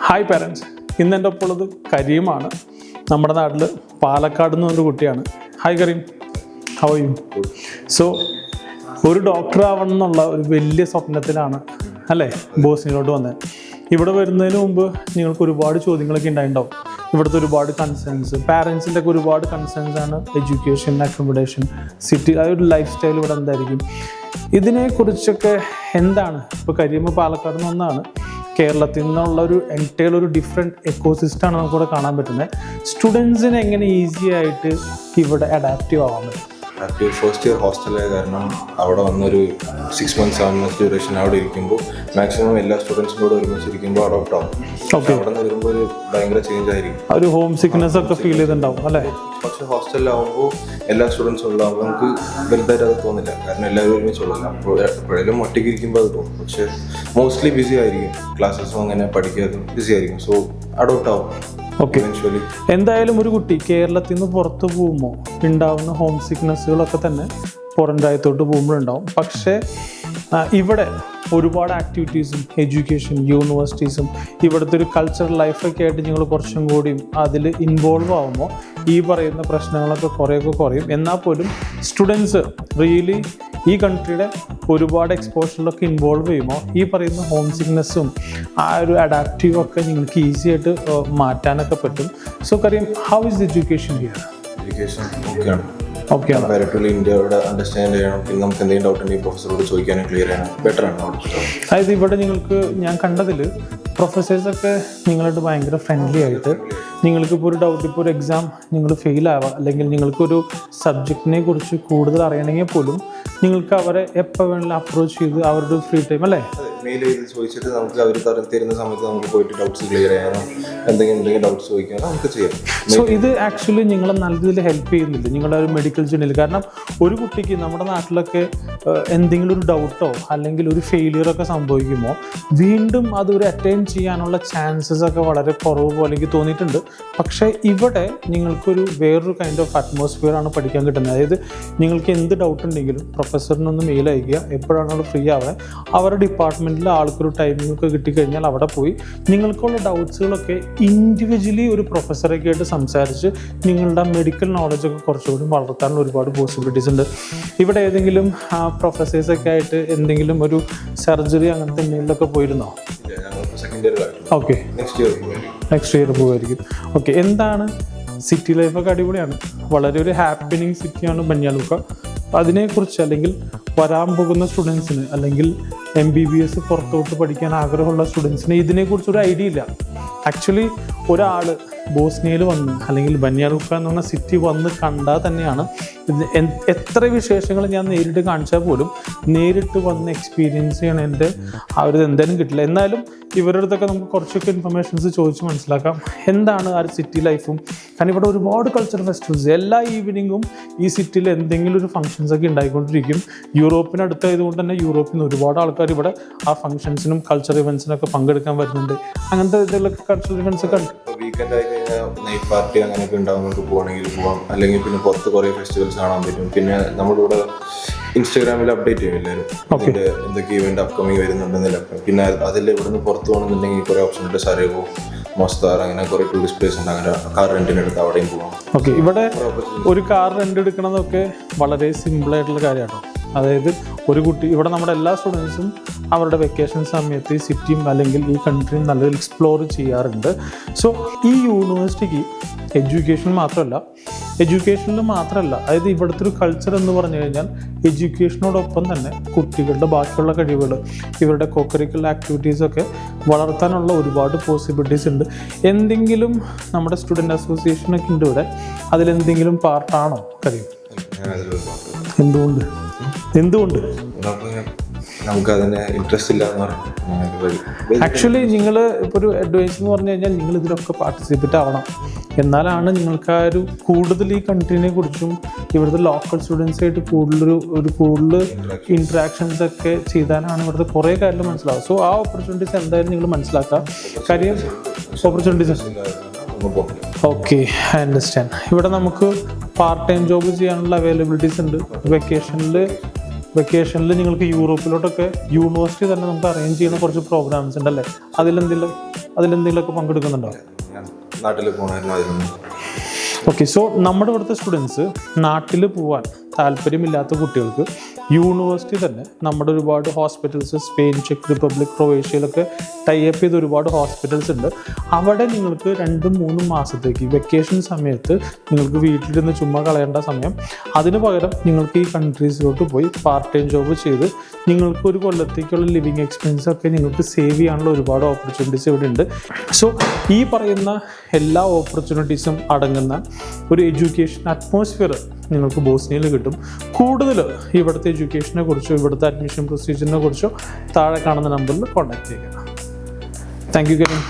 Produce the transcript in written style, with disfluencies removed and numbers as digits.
Hi parents, ഇന്ന് എൻ്റെ ഒപ്പം ഉള്ളത് കരീമാണ്. നമ്മുടെ നാട്ടിൽ പാലക്കാട് നിന്നൊരു കുട്ടിയാണ്. Hi Karim, how are you? So ഒരു ഡോക്ടർ ആവണം എന്നുള്ള ഒരു വലിയ സ്വപ്നത്തിലാണ് അല്ലേ ബോസ്നിയിലോട്ട് വന്നത്. ഇവിടെ വരുന്നതിന് മുമ്പ് നിങ്ങൾക്ക് ഒരുപാട് ചോദ്യങ്ങളൊക്കെ ഉണ്ടായിട്ടുണ്ടാവും. ഇവിടുത്തെ ഒരുപാട് കൺസേൺസ്, പാരൻസിൻ്റെ ഒക്കെ ഒരുപാട് കൺസേൺസ് ആണ്. എഡ്യൂക്കേഷൻ, അക്കോമഡേഷൻ, സിറ്റി, ആ ഒരു ലൈഫ് സ്റ്റൈൽ ഇവിടെ എന്തായിരിക്കും, ഇതിനെക്കുറിച്ചൊക്കെ എന്താണ്. ഇപ്പോൾ കരീം പാലക്കാട് നിന്ന് ഒന്നാണ്. കേരളത്തിൽ നിന്നുള്ള ഒരു എൻറ്റയർ ഒരു ഡിഫറെൻറ്റ് എക്കോസിസ്റ്റമാണ് നമുക്കിവിടെ കാണാൻ പറ്റുന്നത്. സ്റ്റുഡൻസിന് എങ്ങനെ ഈസി ആയിട്ട് ഇവിടെ അഡാപ്റ്റീവ് ആവാൻ പറ്റും? ഫസ്റ്റ് ഇയർ ഹോസ്റ്റലായ കാരണം അവിടെ വന്നൊരു 6 months 7 months ഡ്യൂറേഷൻ അവിടെ ഇരിക്കുമ്പോൾ മാക്സിമം എല്ലാ സ്റ്റുഡൻസിനും കൂടെ ഒരുമിച്ചിരിക്കുമ്പോൾ അഡോപ്റ്റ് ആവും. അവിടെ നിന്ന് വരുമ്പോൾ ഒരു ഭയങ്കര ചേഞ്ച് ആയിരിക്കും. ഒരു ഹോം സിക്നെസ് ഒക്കെ ഫീൽ ചെയ്തിട്ടുണ്ടാവും അല്ലേ? പക്ഷെ ഹോസ്റ്റലിലാവുമ്പോൾ എല്ലാ സ്റ്റുഡൻസും ഉണ്ടാകുമ്പോൾ നമുക്ക് വലുതായിട്ട് അത് തോന്നില്ല, കാരണം എല്ലാവരും ഒരുമിച്ചുള്ളൂ. എപ്പോഴെങ്കിലും ഒറ്റയ്ക്ക് ഇരിക്കുമ്പോൾ അത് തോന്നും. പക്ഷെ മോസ്റ്റ്ലി ബിസി ആയിരിക്കും, ക്ലാസ്സസും അങ്ങനെ പഠിക്കാതും ബിസി ആയിരിക്കും. സോ അഡോപ്റ്റ് ആവും. ഓക്കെ, എന്തായാലും ഒരു കുട്ടി കേരളത്തിൽ നിന്ന് പുറത്ത് പോകുമ്പോൾ ഉണ്ടാവുന്ന ഹോം സിക്നെസ്സുകളൊക്കെ തന്നെ പുറം രാജ്യത്തോട്ട് പോകുമ്പോഴുണ്ടാവും. പക്ഷേ ഇവിടെ ഒരുപാട് ആക്ടിവിറ്റീസും എഡ്യൂക്കേഷൻ, യൂണിവേഴ്സിറ്റീസും ഇവിടുത്തെ ഒരു കൾച്ചറൽ ലൈഫൊക്കെ ആയിട്ട് നിങ്ങൾ കുറച്ചും കൂടിയും അതിൽ ഇൻവോൾവ് ആകുമ്പോൾ ഈ പറയുന്ന പ്രശ്നങ്ങളൊക്കെ കുറേയൊക്കെ കുറയും. എന്നാൽ പോലും സ്റ്റുഡൻസ് റിയലി ഈ കൺട്രിയുടെ ഒരുപാട് എക്സ്പോഷറിലൊക്കെ ഇൻവോൾവ് ചെയ്യുമ്പോൾ ഈ പറയുന്ന ഹോം സിക്നെസ്സും ആ ഒരു അഡാപ്റ്റീവും ഒക്കെ നിങ്ങൾക്ക് ഈസി ആയിട്ട് മാറ്റാനൊക്കെ പറ്റും. So Karim, how is education here? Education ഓക്കെയാണ്. ഓക്കെ, കമ്പാരിറ്റീവ്ലി ഇന്ത്യയോട് അണ്ടർസ്റ്റാൻഡ് ചെയ്യണം. പിന്നെ നമുക്ക് എന്തെങ്കിലും ഡൗട്ട് ഉണ്ടെങ്കിൽ പ്രൊഫസറോട് ചോദിക്കാനും ക്ലിയർ ചെയ്യണം. ബെറ്റർ ആണ് അവിടെ. അതായത് ഇവിടെ നിങ്ങൾക്ക് ഞാൻ കണ്ടതിൽ പ്രൊഫസേഴ്സൊക്കെ നിങ്ങളായിട്ട് ഭയങ്കര ഫ്രണ്ട്ലി ആയിട്ട്, നിങ്ങൾക്കിപ്പോൾ ഒരു ഡൗട്ട്, ഇപ്പോൾ ഒരു എക്സാം നിങ്ങൾ ഫെയിൽ ആവാം, അല്ലെങ്കിൽ നിങ്ങൾക്കൊരു സബ്ജക്റ്റിനെ കുറിച്ച് കൂടുതൽ അറിയണമെങ്കിൽ പോലും നിങ്ങൾക്ക് അവരെ എപ്പോൾ വേണമെങ്കിലും അപ്രോച്ച് ചെയ്ത് അവരുടെ ഫ്രീ ടൈം അല്ലേ മെയിൽ ചെയ്ത് ചോദിച്ചിട്ട് നമുക്ക് അവർ തരുന്ന സമയത്ത് നമുക്ക് പോയിട്ട് ഡൗട്ട്സ് ക്ലിയർ ചെയ്യാനോ എന്തെങ്കിലും ഡൗട്ട്സ് ചോദിക്കാനോ നമുക്ക് ചെയ്യാം. സോ ഇത് ആക്ച്വലി നിങ്ങളെ നല്ല രീതിയിൽ ഹെൽപ്പ് ചെയ്യുന്നില്ല നിങ്ങളുടെ ഒരു മെഡിക്കൽ ജേർണിയിൽ. കാരണം ഒരു കുട്ടിക്ക് നമ്മുടെ നാട്ടിലൊക്കെ എന്തെങ്കിലും ഒരു ഡൗട്ടോ അല്ലെങ്കിൽ ഒരു ഫെയിലിയറൊക്കെ സംഭവിക്കുമ്പോൾ വീണ്ടും അതൊരു അറ്റൈൻ ചെയ്യാനുള്ള ചാൻസസ് ഒക്കെ വളരെ കുറവ് പോലെ എനിക്ക് തോന്നിയിട്ടുണ്ട്. പക്ഷേ ഇവിടെ നിങ്ങൾക്കൊരു വേറൊരു കൈൻഡ് ഓഫ് അറ്റ്മോസ്ഫിയർ ആണ് പഠിക്കാൻ കിട്ടുന്നത്. അതായത് നിങ്ങൾക്ക് എന്ത് ഡൗട്ട് ഉണ്ടെങ്കിലും പ്രൊഫസറിനൊന്ന് മെയിൽ അയക്കുക, എപ്പോഴാണ് അവിടെ ഫ്രീ ആവുക, അവരുടെ ഡിപ്പാർട്ട്മെൻറ്റിൽ ആൾക്കൊരു ടൈമിംഗ് ഒക്കെ കിട്ടിക്കഴിഞ്ഞാൽ അവിടെ പോയി നിങ്ങൾക്കുള്ള ഡൗട്ട്സുകളൊക്കെ ഇൻഡിവിജ്വലി ഒരു പ്രൊഫസറൊക്കെ ആയിട്ട് സംസാരിച്ച് നിങ്ങളുടെ മെഡിക്കൽ നോളജൊക്കെ കുറച്ചുകൂടി വളർത്താനുള്ള ഒരുപാട് പോസിബിലിറ്റീസ് ഉണ്ട്. ഇവിടെ ഏതെങ്കിലും പ്രൊഫസേഴ്സൊക്കെ ആയിട്ട് എന്തെങ്കിലും ഒരു സർജറി അങ്ങനത്തെ എന്തെങ്കിലുമൊക്കെ പോയിരുന്നോ? ഓക്കെ, നെക്സ്റ്റ് ഇയർ പോകുമായിരിക്കും. ഓക്കെ, എന്താണ് സിറ്റി ലൈഫൊക്കെ അടിപൊളിയാണ്, വളരെ ഒരു ഹാപ്പനിങ് സിറ്റിയാണ് ബന്യാലുക്ക. അതിനെക്കുറിച്ച് അല്ലെങ്കിൽ വരാൻ പോകുന്ന സ്റ്റുഡൻസിന് അല്ലെങ്കിൽ MBBS പുറത്തോട്ട് പഠിക്കാൻ ആഗ്രഹമുള്ള സ്റ്റുഡൻസിന് ഇതിനെക്കുറിച്ചൊരു ഐഡിയ ഇല്ല. ആക്ച്വലി ഒരാൾ ബോസ്നിയയിൽ വന്ന് അല്ലെങ്കിൽ ബന്യാലുക്ക എന്ന് പറഞ്ഞ സിറ്റി വന്ന് കണ്ടാൽ തന്നെയാണ് എത്ര വിശേഷങ്ങൾ ഞാൻ നേരിട്ട് കാണിച്ചാൽ പോലും നേരിട്ട് വന്ന് എക്സ്പീരിയൻസ് ചെയ്യണതിൻ്റെ ആ ഒരു എന്തായാലും കിട്ടില്ല. എന്നാലും ഇവരുടെ അടുത്തൊക്കെ നമുക്ക് കുറച്ചൊക്കെ ഇൻഫർമേഷൻസ് ചോദിച്ച് മനസ്സിലാക്കാം എന്താണ് ആ ഒരു സിറ്റി ലൈഫും. കാരണം ഇവിടെ ഒരുപാട് കൾച്ചറൽ ഫെസ്റ്റിവൽസ് എല്ലാ ഈവനിങ്ങും ഈ സിറ്റിയിൽ എന്തെങ്കിലും ഒരു ഫംഗ്ഷൻസ് ഒക്കെ ഉണ്ടായിക്കൊണ്ടിരിക്കും. യൂറോപ്പിനടുത്തായതുകൊണ്ട് തന്നെ യൂറോപ്പിൽ നിന്ന് ഒരുപാട് ആൾക്കാർ ഇവിടെ ആ ഫംഗ്ഷൻസിനും കൾച്ചറൽ ഇവൻസിനൊക്കെ പങ്കെടുക്കാൻ വരുന്നുണ്ട്. അങ്ങനത്തെ ഇതിലൊക്കെ കൾച്ചറൽ ഇവൻസ് ഒക്കെ ഉണ്ട്. വീക്കെൻഡ് ആയി കഴിഞ്ഞാൽ നൈറ്റ് പാർട്ടി അങ്ങനെയൊക്കെ ഉണ്ടാവും, നമുക്ക് പോകണമെങ്കിൽ പോകാം. അല്ലെങ്കിൽ പിന്നെ പുറത്ത് കുറേ ഫെസ്റ്റിവൽസ് കാണാൻ പറ്റും. പിന്നെ നമ്മളിവിടെ ഇൻസ്റ്റാഗ്രാമിൽ അപ്ഡേറ്റ് ചെയ്യും എല്ലാവരും അതിൻ്റെ എന്തൊക്കെ ഇവന്റ് അപ്കമിങ് വരുന്നുണ്ടെന്നൊക്കെ. പിന്നെ അതിൽ ഇവിടെ നിന്ന് പുറത്ത് പോകണമെന്നുണ്ടെങ്കിൽ കുറേ ഓപ്ഷൻ ഉണ്ട്. സരേവോ, മൊസ്താർ, അങ്ങനെ കുറേ ടൂറിസ്റ്റ് പ്ലേസ് ഉണ്ട്. അങ്ങനെ കാർ റെന്റിനെടുത്ത് അവിടെയും പോകാം. ഓക്കെ, ഇവിടെ ഒരു കാർ റെന്റ് എടുക്കണമെന്നൊക്കെ വളരെ സിമ്പിളായിട്ടുള്ള കാര്യമാണോ? അതായത് ഒരു കുട്ടി ഇവിടെ നമ്മുടെ എല്ലാ സ്റ്റുഡൻസും അവരുടെ വെക്കേഷൻ സമയത്ത് ഈ സിറ്റിയും അല്ലെങ്കിൽ ഈ കൺട്രിയും നല്ല എക്സ്പ്ലോർ ചെയ്യാറുണ്ട്. സോ ഈ യൂണിവേഴ്സിറ്റിക്ക് എഡ്യൂക്കേഷനിൽ മാത്രമല്ല, അതായത് ഇവിടുത്തെ ഒരു കൾച്ചർ എന്ന് പറഞ്ഞു കഴിഞ്ഞാൽ എഡ്യൂക്കേഷനോടൊപ്പം തന്നെ കുട്ടികളുടെ ബാക്കിയുള്ള കഴിവുകൾ, ഇവരുടെ കോകരിക്കുലർ ആക്ടിവിറ്റീസൊക്കെ വളർത്താനുള്ള ഒരുപാട് പോസിബിലിറ്റീസ് ഉണ്ട്. എന്തെങ്കിലും നമ്മുടെ സ്റ്റുഡൻറ് അസോസിയേഷനൊക്കെ ഉണ്ട് ഇവിടെ, അതിലെന്തെങ്കിലും പാർട്ടാണോ കഴിയും? എന്തുകൊണ്ട് നമുക്ക് അതിന് ഇൻട്രസ്റ്റ് ഇല്ല എന്ന് പറഞ്ഞു. ആക്ച്വലി നിങ്ങൾ ഇപ്പോൾ ഒരു അഡ്വൈസ് എന്ന് പറഞ്ഞു കഴിഞ്ഞാൽ നിങ്ങൾ ഇതിലൊക്കെ പാർട്ടിസിപ്പേറ്റ് ആവണം. എന്നാലാണ് നിങ്ങൾക്ക് ആ ഒരു കൂടുതൽ ഈ കൺട്രീനെ കുറിച്ചും ഇവിടുത്തെ ലോക്കൽ സ്റ്റുഡൻസായിട്ട് കൂടുതൽ ഇൻട്രാക്ഷൻസ് ഒക്കെ ചെയ്താലാണ് ഇവിടുത്തെ കുറേ കാര്യങ്ങൾ മനസ്സിലാവും. സോ ആ ഓപ്പർച്യൂണിറ്റീസ് എന്തായാലും നിങ്ങൾ മനസ്സിലാക്കുക. കാര്യം ഓപ്പർച്യൂണിറ്റീസ്. Okay, I understand. ഇവിടെ നമുക്ക് പാർട്ട് ടൈം ജോബ് ചെയ്യാനുള്ള അവൈലബിലിറ്റീസ് ഉണ്ട്. വെക്കേഷനിൽ വെക്കേഷനിൽ നിങ്ങൾക്ക് യൂറോപ്പിലോട്ടൊക്കെ യൂണിവേഴ്സിറ്റി തന്നെ നമുക്ക് അറേഞ്ച് ചെയ്യുന്ന കുറച്ച് പ്രോഗ്രാംസ് ഉണ്ടല്ലേ? അതിലെന്തെങ്കിലുമൊക്കെ പങ്കെടുക്കുന്നുണ്ടോ? ഞാൻ നാട്ടിൽ പോകണമായിരുന്നു അതിലൊന്നും. ഓക്കെ, സോ നമ്മുടെ ഇവിടുത്തെ സ്റ്റുഡൻസ് നാട്ടിൽ പോകാൻ താല്പര്യമില്ലാത്ത കുട്ടികൾക്ക് യൂണിവേഴ്സിറ്റി തന്നെ നമ്മുടെ ഒരുപാട് ഹോസ്പിറ്റൽസ്, സ്പെയിൻ, ചെക്ക് റിപ്പബ്ലിക്, ക്രൊയേഷ്യയിലൊക്കെ ടൈപ്പ് ചെയ്ത ഒരുപാട് ഹോസ്പിറ്റൽസ് ഉണ്ട്. അവിടെ നിങ്ങൾക്ക് 2-3 മാസത്തേക്ക് വെക്കേഷൻ സമയത്ത് നിങ്ങൾക്ക് വീട്ടിലിരുന്ന് ചുമ്മാ കളയേണ്ട സമയം, അതിന് പകരം നിങ്ങൾക്ക് ഈ കൺട്രീസിലോട്ട് പോയി പാർട്ട് ടൈം ജോബ് ചെയ്ത് നിങ്ങൾക്ക് ഒരു കൊല്ലത്തേക്കുള്ള ലിവിങ് എക്സ്പെൻസ് ഒക്കെ നിങ്ങൾക്ക് സേവ് ചെയ്യാനുള്ള ഒരുപാട് ഓപ്പർച്യൂണിറ്റീസ് ഇവിടെ ഉണ്ട്. സോ ഈ പറയുന്ന എല്ലാ ഓപ്പർച്യൂണിറ്റീസും അടങ്ങുന്ന ഒരു എഡ്യൂക്കേഷൻ അറ്റ്മോസ്ഫിയർ നിങ്ങൾക്ക് ബോസ്നിയയിൽ കിട്ടും. കൂടുതൽ ഇവിടുത്തെ എഡ്യൂക്കേഷനെ കുറിച്ചോ ഇവിടുത്തെ അഡ്മിഷൻ പ്രൊസീജിയറിനെ കുറിച്ചോ താഴെ കാണുന്ന നമ്പറിൽ കോൺടാക്ട് ചെയ്യുക. Thank you Kareem.